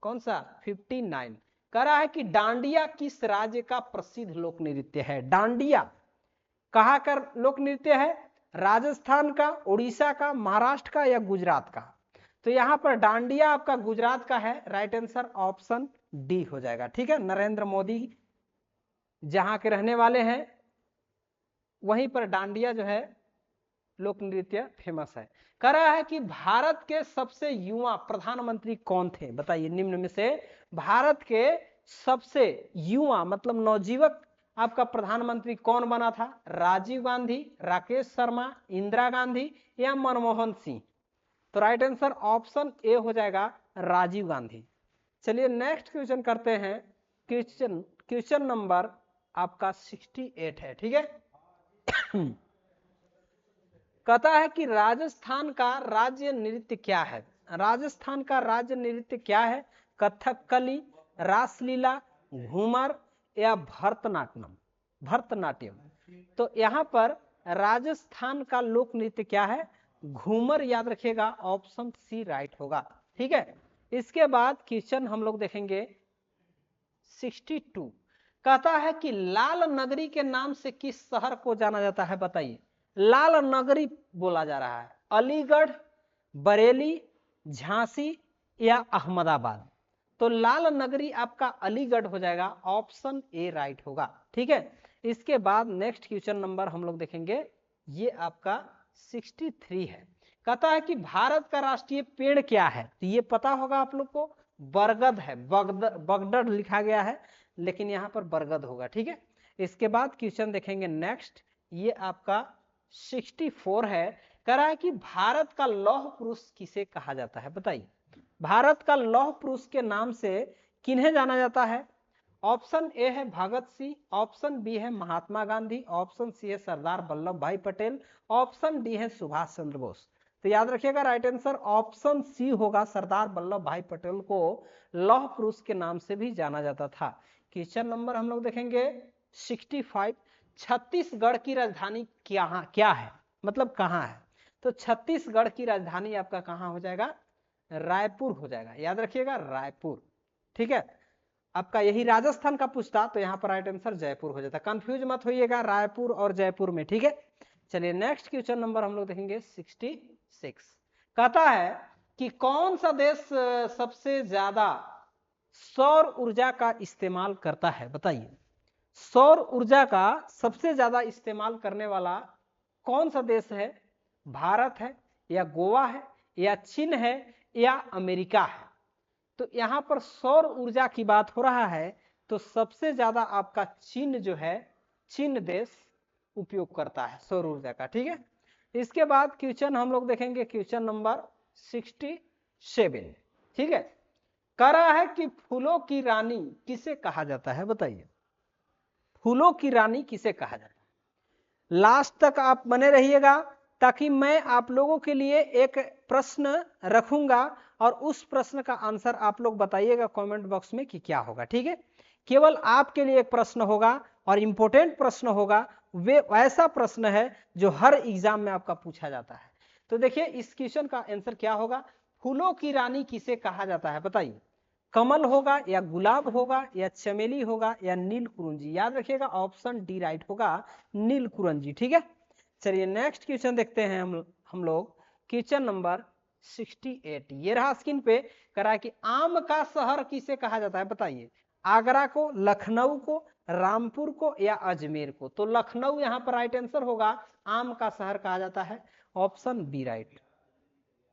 Speaker 1: कौन सा? 59। कह रहा है कि डांडिया किस राज्य का प्रसिद्ध लोक नृत्य है? डांडिया कहाँ का लोक नृत्य है? राजस्थान का, उड़ीसा का, महाराष्ट्र का या गुजरात का? तो यहाँ पर डांडिया आपका गुजरात का है, राइट आंसर ऑप्शन डी हो जाएगा। ठीक है, नरेंद्र मोदी जहां के रहने वाले हैं, वहीं पर डांडिया जो है लोक नृत्य फेमस है। कह रहा है कि भारत के सबसे युवा प्रधानमंत्री कौन थे? बताइए, निम्न में से भारत के सबसे युवा मतलब नवजीवक आपका प्रधानमंत्री कौन बना था? राजीव गांधी, राकेश शर्मा, इंदिरा गांधी या मनमोहन सिंह? तो राइट आंसर ऑप्शन ए हो जाएगा, राजीव गांधी। चलिए नेक्स्ट क्वेश्चन करते हैं। क्वेश्चन नंबर आपका 68 है। ठीक है, कहता है कि राजस्थान का राज्य नृत्य क्या है? राजस्थान का राज्य नृत्य क्या है? कथकली, रासलीला, घूमर या भरतनाट्यम? भरतनाट्यम। तो यहाँ पर राजस्थान का लोक नृत्य क्या है? घूमर, याद रखिएगा ऑप्शन सी राइट होगा। ठीक है, इसके बाद क्वेश्चन हम लोग देखेंगे 62। कहता है कि लाल नगरी के नाम से किस शहर को जाना जाता है? बताइए, लाल नगरी बोला जा रहा है, अलीगढ़, बरेली, झांसी या अहमदाबाद? तो लाल नगरी आपका अलीगढ़ हो जाएगा, ऑप्शन ए राइट होगा। ठीक है, इसके बाद नेक्स्ट क्वेश्चन नंबर हम लोग देखेंगे, ये आपका 63 है। कहता है कि भारत का राष्ट्रीय पेड़ क्या है? तो ये पता होगा आप लोग को, बरगद है, बगदड़ लिखा गया है, लेकिन यहाँ पर बरगद होगा। ठीक है, इसके बाद क्वेश्चन देखेंगे नेक्स्ट, ये आपका 64 है। कह रहा है कि भारत का लौह पुरुष किसे कहा जाता है? बताइए, भारत का लौह पुरुष के नाम से किन्हें जाना जाता है? ऑप्शन ए है भगत सिंह, ऑप्शन बी है महात्मा गांधी, ऑप्शन सी है सरदार वल्लभ भाई पटेल, ऑप्शन डी है सुभाष चंद्र बोस? तो याद रखिएगा राइट आंसर ऑप्शन सी होगा, सरदार वल्लभ भाई पटेल को लौह पुरुष के नाम से भी जाना जाता था। क्वेश्चन नंबर हम लोग देखेंगे 65। छत्तीसगढ़ की राजधानी क्या है? मतलब कहाँ है? तो छत्तीसगढ़ की राजधानी आपका कहाँ हो जाएगा? रायपुर हो जाएगा, याद रखिएगा रायपुर। ठीक है, आपका यही राजस्थान का पूछता तो यहाँ पर राइट आंसर जयपुर हो जाता, कंफ्यूज मत होइएगा रायपुर और जयपुर में। ठीक है, चलिए नेक्स्ट क्वेश्चन नंबर हम लोग देखेंगे 66। कहता है कि कौन सा देश सबसे ज्यादा सौर ऊर्जा का इस्तेमाल करता है? बताइए, सौर ऊर्जा का सबसे ज्यादा इस्तेमाल करने वाला कौन सा देश है? भारत है या गोवा है या चीन है या अमेरिका है? तो यहाँ पर सौर ऊर्जा की बात हो रहा है, तो सबसे ज्यादा आपका चीन जो है, चीन देश उपयोग करता है सौर ऊर्जा का। ठीक है, इसके बाद क्वेश्चन हम लोग देखेंगे क्वेश्चन नंबर 67। ठीक है, कह रहा है कि फूलों की रानी किसे कहा जाता है? बताइए, फूलों की रानी किसे कहा जाता है? लास्ट तक आप बने रहिएगा, ताकि मैं आप लोगों के लिए एक प्रश्न रखूंगा और उस प्रश्न का आंसर आप लोग बताइएगा कमेंट बॉक्स में कि क्या होगा। ठीक है, केवल आपके लिए एक प्रश्न होगा और इंपॉर्टेंट प्रश्न होगा, वे ऐसा प्रश्न है जो हर एग्जाम में आपका पूछा जाता है। तो देखिए इस क्वेश्चन का आंसर क्या होगा? फूलों की रानी किसे कहा जाता है? बताइए, कमल होगा या गुलाब होगा या चमेली होगा या नील कुरुंजी? याद रखिएगा ऑप्शन डी राइट होगा, नील कुरुंजी। ठीक है, चलिए नेक्स्ट क्वेश्चन देखते हैं हम लोग क्वेश्चन नंबर 68। ये रहा स्क्रीन पे, करा कि आम का शहर किसे कहा जाता है बताइए? आगरा को, लखनऊ को, रामपुर को या अजमेर को? तो लखनऊ यहाँ पर राइट आंसर होगा, आम का शहर कहा जाता है, option B right.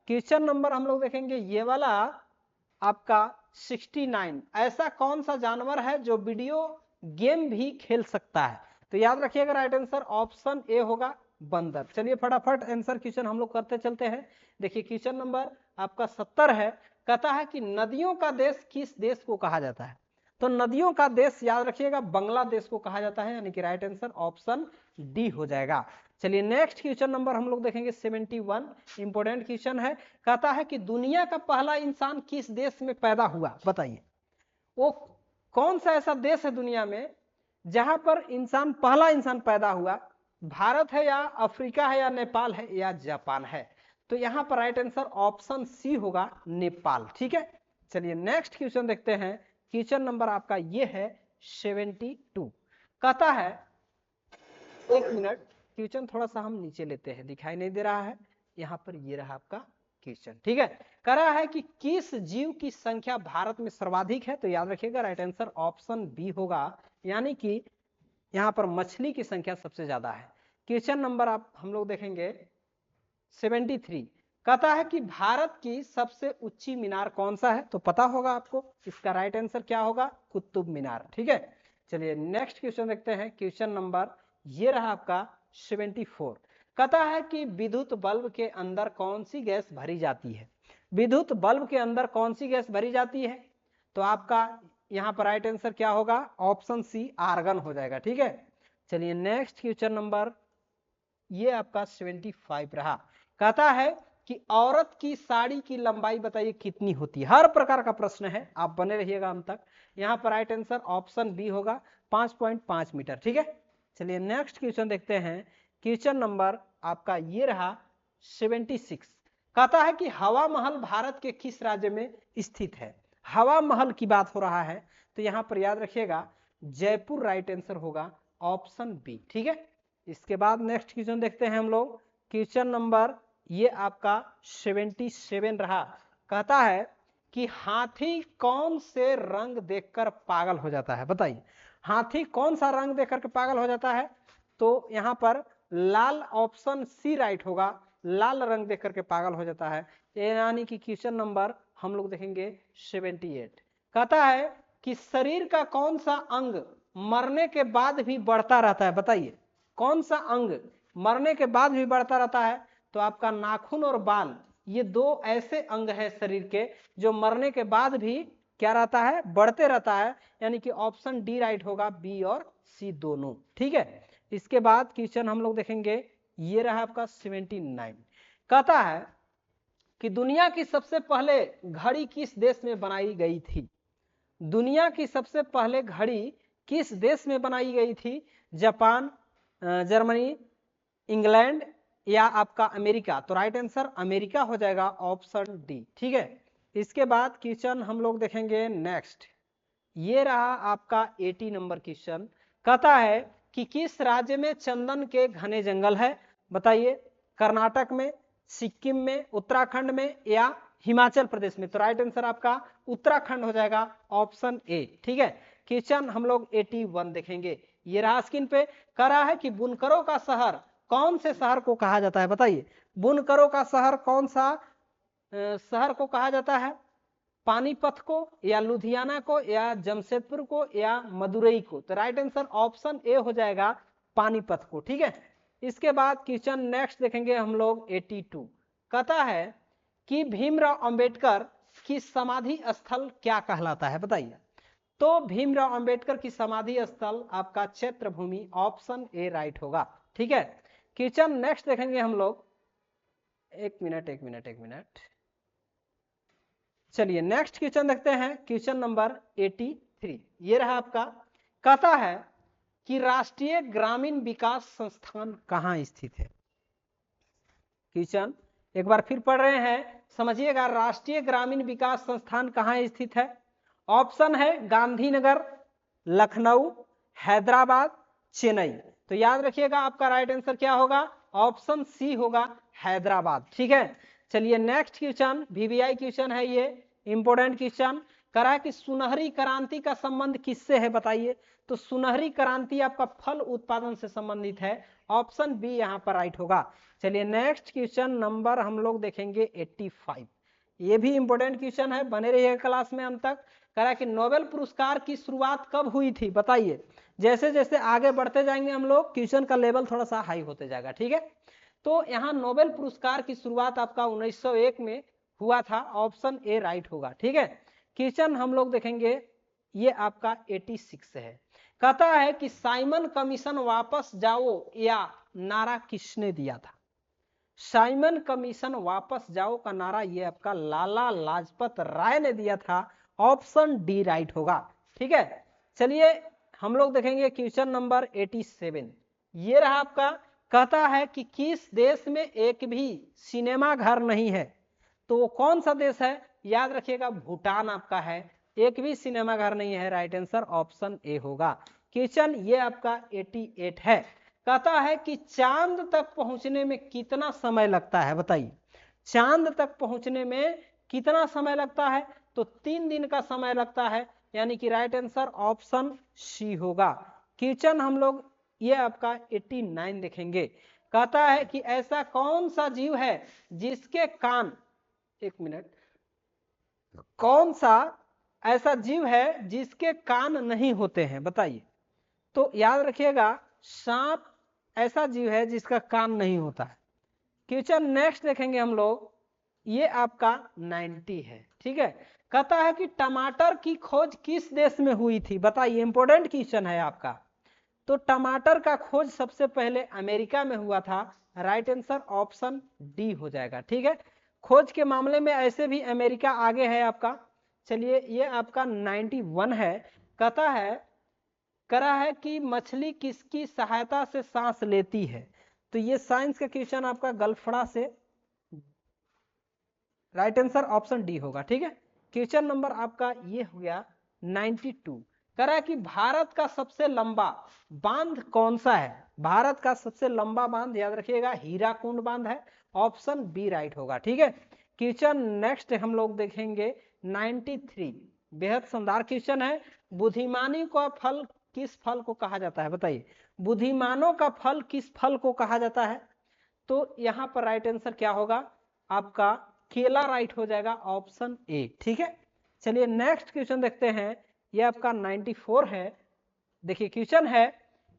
Speaker 1: Question number हम लोग देखेंगे ये वाला आपका 69। ऐसा कौन सा जानवर है जो वीडियो गेम भी खेल सकता है? तो याद रखिएगा राइट आंसर ऑप्शन ए होगा, बंदर। चलिए फटाफट आंसर क्वेश्चन हम लोग करते चलते हैं। देखिए क्वेश्चन नंबर आपका 70 है, कहता है कि नदियों का देश किस देश को कहा जाता है? तो नदियों का देश याद रखिएगा बांग्लादेश को कहा जाता है, यानी कि राइट आंसर ऑप्शन डी हो जाएगा। चलिए नेक्स्ट क्वेश्चन नंबर हम लोग देखेंगे 71। इंपोर्टेंट क्वेश्चन है, कहता है कि दुनिया का पहला इंसान किस देश में पैदा हुआ बताइए? वो कौन सा ऐसा देश है दुनिया में जहां पर पहला इंसान पैदा हुआ? भारत है या अफ्रीका है या नेपाल है या जापान है? तो यहाँ पर राइट आंसर ऑप्शन सी होगा, नेपाल। ठीक है, चलिए नेक्स्ट क्वेश्चन देखते हैं। क्वेश्चन नंबर आपका ये है 72। कहता है, एक मिनट, क्वेश्चन थोड़ा सा हम नीचे लेते हैं, दिखाई नहीं दे रहा है यहाँ पर, ये रहा आपका क्वेश्चन। ठीक है, कह रहा है कि किस जीव की संख्या भारत में सर्वाधिक है? तो याद रखिएगा राइट आंसर ऑप्शन बी होगा, यानी कि यहाँ पर मछली की संख्या सबसे ज्यादा है। क्वेश्चन नंबर आप हम लोग देखेंगे 73। कहता है कि भारत की सबसे ऊंची मीनार कौन सा है? तो पता होगा आपको, इसका राइट आंसर क्या होगा? कुतुब मीनार। ठीक है, चलिए नेक्स्ट क्वेश्चन देखते हैं। क्वेश्चन नंबर ये रहा आपका 74। कहता है कि विद्युत बल्ब के अंदर कौन सी गैस भरी जाती है? विद्युत बल्ब के अंदर कौन सी गैस भरी जाती है? तो आपका यहाँ पर राइट आंसर क्या होगा? ऑप्शन सी आर्गन हो जाएगा। ठीक है, चलिए नेक्स्ट क्वेश्चन नंबर ये आपका 75 रहा। कहता है कि औरत की साड़ी की लंबाई बताइए कितनी होती है? हर प्रकार का प्रश्न है, आप बने रहिएगा हम तक। यहाँ पर राइट आंसर ऑप्शन बी होगा, 5.5 मीटर। ठीक है, चलिए नेक्स्ट क्वेश्चन देखते हैं। क्वेश्चन नंबर आपका ये रहा 76। कहता है कि हवा महल भारत के किस राज्य में स्थित है? हवा महल की बात हो रहा है, तो यहाँ पर याद रखिएगा जयपुर राइट आंसर होगा, ऑप्शन बी। ठीक है, इसके बाद नेक्स्ट क्वेश्चन देखते हैं हम लोग। क्वेश्चन नंबर ये आपका 77 रहा। कहता है कि हाथी कौन से रंग देखकर पागल हो जाता है? बताइए हाथी कौन सा रंग देखकर के पागल हो जाता है? तो यहाँ पर लाल, ऑप्शन सी राइट होगा, लाल रंग देख करके पागल हो जाता है। यानी कि क्वेश्चन नंबर हम लोग देखेंगे 78। कहता है कि शरीर का कौन सा अंग मरने के बाद भी बढ़ता रहता है? बताइए कौन सा अंग मरने के बाद भी बढ़ता रहता है? तो आपका नाखून और बाल, ये दो ऐसे अंग है शरीर के जो मरने के बाद भी क्या रहता है? बढ़ते रहता है, यानी कि ऑप्शन डी राइट होगा, बी और सी दोनों। ठीक है, इसके बाद क्वेश्चन हम लोग देखेंगे ये रहा आपका 79। कहता है कि दुनिया की सबसे पहले घड़ी किस देश में बनाई गई थी? दुनिया की सबसे पहले घड़ी किस देश में बनाई गई थी? जापान, जर्मनी, इंग्लैंड या आपका अमेरिका? तो राइट आंसर अमेरिका हो जाएगा, ऑप्शन डी। ठीक है, इसके बाद क्वेश्चन हम लोग देखेंगे नेक्स्ट, ये रहा आपका 80 नंबर क्वेश्चन। कहता है कि किस राज्य में चंदन के घने जंगल है? बताइए कर्नाटक में, सिक्किम में, उत्तराखंड में या हिमाचल प्रदेश में? तो राइट आंसर आपका उत्तराखंड हो जाएगा, ऑप्शन ए। ठीक है, क्वेश्चन हम लोग 81 देखेंगे। ये रहा स्क्रीन पे, कह रहा है कि बुनकरों का शहर कौन से शहर को कहा जाता है? बताइए बुनकरों का शहर कौन सा शहर को कहा जाता है? पानीपत को या लुधियाना को या जमशेदपुर को या मदुरई को? तो राइट आंसर ऑप्शन ए हो जाएगा, पानीपत को। ठीक है, इसके बाद क्वेश्चन नेक्स्ट देखेंगे हम लोग 82। कहता है कि भीमराव अंबेडकर की समाधि स्थल क्या कहलाता है? बताइए। तो भीमराव अंबेडकर की समाधि स्थल आपका क्षेत्र भूमि, ऑप्शन ए राइट होगा। ठीक है, क्वेश्चन नेक्स्ट देखेंगे हम लोग, एक मिनट। चलिए नेक्स्ट क्वेश्चन देखते हैं। क्वेश्चन नंबर 83 ये रहा आपका। कहता है कि राष्ट्रीय ग्रामीण विकास संस्थान कहाँ स्थित है? क्वेश्चन एक बार फिर पढ़ रहे हैं, समझिएगा। राष्ट्रीय ग्रामीण विकास संस्थान कहाँ स्थित है? ऑप्शन है गांधीनगर, लखनऊ, हैदराबाद, चेन्नई। तो याद रखिएगा आपका राइट आंसर क्या होगा, ऑप्शन सी होगा, हैदराबाद। ठीक है, चलिए नेक्स्ट क्वेश्चन, वीवीआई क्वेश्चन है ये, इंपोर्टेंट क्वेश्चन। करा कि सुनहरी क्रांति का संबंध किससे है बताइए। तो सुनहरी क्रांति आपका फल उत्पादन से संबंधित है, ऑप्शन बी यहाँ पर राइट होगा। चलिए नेक्स्ट क्वेश्चन नंबर हम लोग देखेंगे 85। ये भी इंपोर्टेंट क्वेश्चन है, बने रहिएगा क्लास में अंत तक। करा कि नोबेल पुरस्कार की शुरुआत कब हुई थी बताइए। जैसे जैसे आगे बढ़ते जाएंगे हम लोग, क्वेश्चन का लेवल थोड़ा सा हाई होते जाएगा। ठीक है, तो यहाँ नोबेल पुरस्कार की शुरुआत आपका 1901 में हुआ था, ऑप्शन ए राइट होगा। ठीक है, क्वेश्चन हम लोग देखेंगे ये आपका 86 है। कहता है कि साइमन कमीशन वापस जाओ या नारा किसने दिया था। साइमन कमीशन वापस जाओ का नारा ये आपका लाला लाजपत राय ने दिया था, ऑप्शन डी राइट होगा। ठीक है, चलिए हम लोग देखेंगे क्वेश्चन नंबर 87। ये रहा आपका, कहता है कि किस देश में एक भी सिनेमा घर नहीं है। तो वो कौन सा देश है, याद रखिएगा भूटान आपका है, एक भी सिनेमा घर नहीं है, राइट आंसर ऑप्शन ए होगा। क्वेश्चन ये आपका 88 है। कहता है कि चांद तक पहुंचने में कितना समय लगता है बताइए। चांद तक पहुंचने में कितना समय लगता है, तो 3 दिन का समय लगता है, यानी कि राइट आंसर ऑप्शन सी होगा। क्वेश्चन हम लोग ये आपका 89 देखेंगे। कहता है कि ऐसा कौन सा जीव है जिसके कान, एक मिनट, कौन सा ऐसा जीव है जिसके कान नहीं होते हैं बताइए। तो याद रखिएगा सांप ऐसा जीव है जिसका कान नहीं होता है। क्वेश्चन नेक्स्ट देखेंगे हम लोग, ये आपका 90 है। ठीक है, कहता है कि टमाटर की खोज किस देश में हुई थी बताइए, इंपोर्टेंट क्वेश्चन है आपका। तो टमाटर का खोज सबसे पहले अमेरिका में हुआ था, राइट आंसर ऑप्शन डी हो जाएगा। ठीक है, खोज के मामले में ऐसे भी अमेरिका आगे है आपका। चलिए ये आपका 91 है। कहता है, करा है कि मछली किसकी सहायता से सांस लेती है। तो ये साइंस का क्वेश्चन आपका गलफड़ा से, राइट आंसर ऑप्शन डी होगा। ठीक है, क्वेश्चन नंबर आपका ये हो गया 92। करा कि भारत का सबसे लंबा बांध कौन सा है। भारत का सबसे लंबा बांध याद रखिएगा हीराकुंड बांध है, ऑप्शन बी राइट होगा। ठीक है, क्वेश्चन नेक्स्ट हम लोग देखेंगे 93, बेहद शानदार क्वेश्चन है। बुद्धिमानी का फल किस फल को कहा जाता है बताइए। बुद्धिमानों का फल किस फल को कहा जाता है। तो यहाँ पर राइट आंसर क्या होगा आपका, केला राइट हो जाएगा, ऑप्शन ए। ठीक है, चलिए नेक्स्ट क्वेश्चन देखते हैं, ये आपका 94 है। देखिए क्वेश्चन है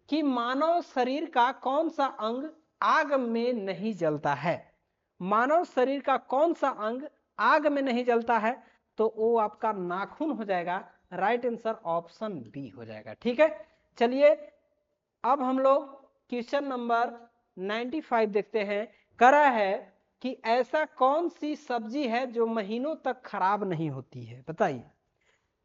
Speaker 1: कि मानव शरीर का कौन सा अंग आग में नहीं जलता है। मानव शरीर का कौन सा अंग आग में नहीं जलता है, तो वो आपका नाखून हो जाएगा, राइट आंसर ऑप्शन बी हो जाएगा। ठीक है, चलिए अब हम लोग क्वेश्चन नंबर 95 देखते हैं। करा है कि ऐसा कौन सी सब्जी है जो महीनों तक खराब नहीं होती है बताइए।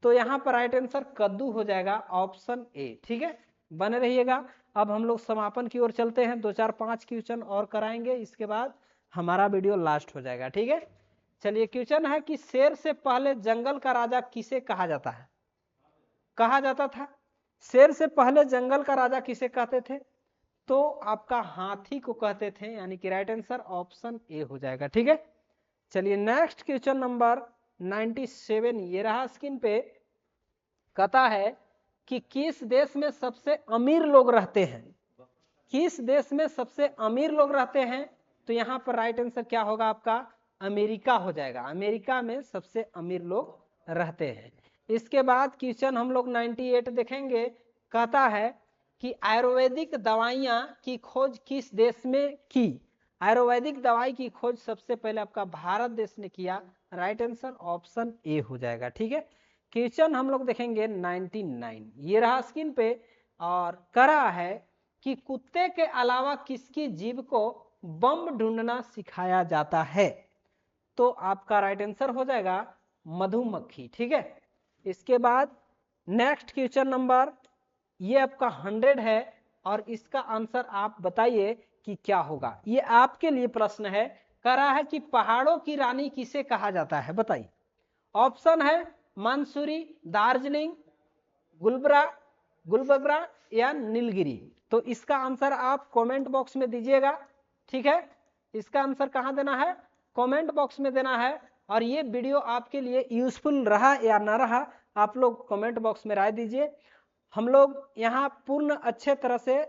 Speaker 1: तो यहाँ पर राइट आंसर कद्दू हो जाएगा, ऑप्शन ए। ठीक है, बने रहिएगा। अब हम लोग समापन की ओर चलते हैं, 2 4 5 क्वेश्चन और कराएंगे, इसके बाद हमारा वीडियो लास्ट हो जाएगा। ठीक है, चलिए क्वेश्चन है कि शेर से पहले जंगल का राजा किसे कहा जाता है। कहा जाता था, शेर से पहले जंगल का राजा किसे कहते थे, तो आपका हाथी को कहते थे, यानी कि राइट आंसर ऑप्शन ए हो जाएगा। ठीक है, चलिए नेक्स्ट क्वेश्चन नंबर 97 ये रहा स्क्रीन पे। कहता है कि किस देश में सबसे अमीर लोग रहते हैं। किस देश में सबसे अमीर लोग रहते हैं, तो यहाँ पर राइट आंसर क्या होगा आपका, अमेरिका हो जाएगा। अमेरिका में सबसे अमीर लोग रहते हैं। इसके बाद क्वेश्चन हम लोग 98 देखेंगे। कहता है कि आयुर्वेदिक दवाइयां की खोज किस देश में की। आयुर्वेदिक दवाई की खोज सबसे पहले आपका भारत देश ने किया, राइट आंसर ऑप्शन ए हो जाएगा। ठीक है, क्वेश्चन हम लोग देखेंगे 99 ये रहा स्क्रीन पे। और करा है कि कुत्ते के अलावा किसकी जीभ को बम ढूंढना सिखाया जाता है। तो आपका राइट आंसर हो जाएगा मधुमक्खी। ठीक है, इसके बाद नेक्स्ट क्वेश्चन नंबर ये आपका 100 है, और इसका आंसर आप बताइए कि क्या होगा। ये आपके लिए प्रश्न है। कह रहा है कि पहाड़ों की रानी किसे कहा जाता है बताइए। ऑप्शन है मानसूरी, दार्जिलिंग, गुलबर्गा या नीलगिरी? तो इसका आंसर आप कमेंट बॉक्स में दीजिएगा, ठीक है। इसका आंसर कहाँ देना है? कमेंट बॉक्स में देना है। और ये वीडियो आपके लिए यूजफुल रहा या ना रहा, आप लोग कमेंट बॉक्स में राय दीजिए। हम लोग यहाँ पूर्ण अच्छे तरह से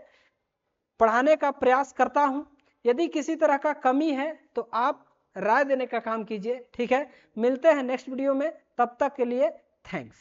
Speaker 1: पढ़ाने का प्रयास करता हूँ। यदि किसी तरह का कमी है तो आप राय देने का काम कीजिए, ठीक है। मिलते हैं नेक्स्ट वीडियो में, तब तक के लिए थैंक्स।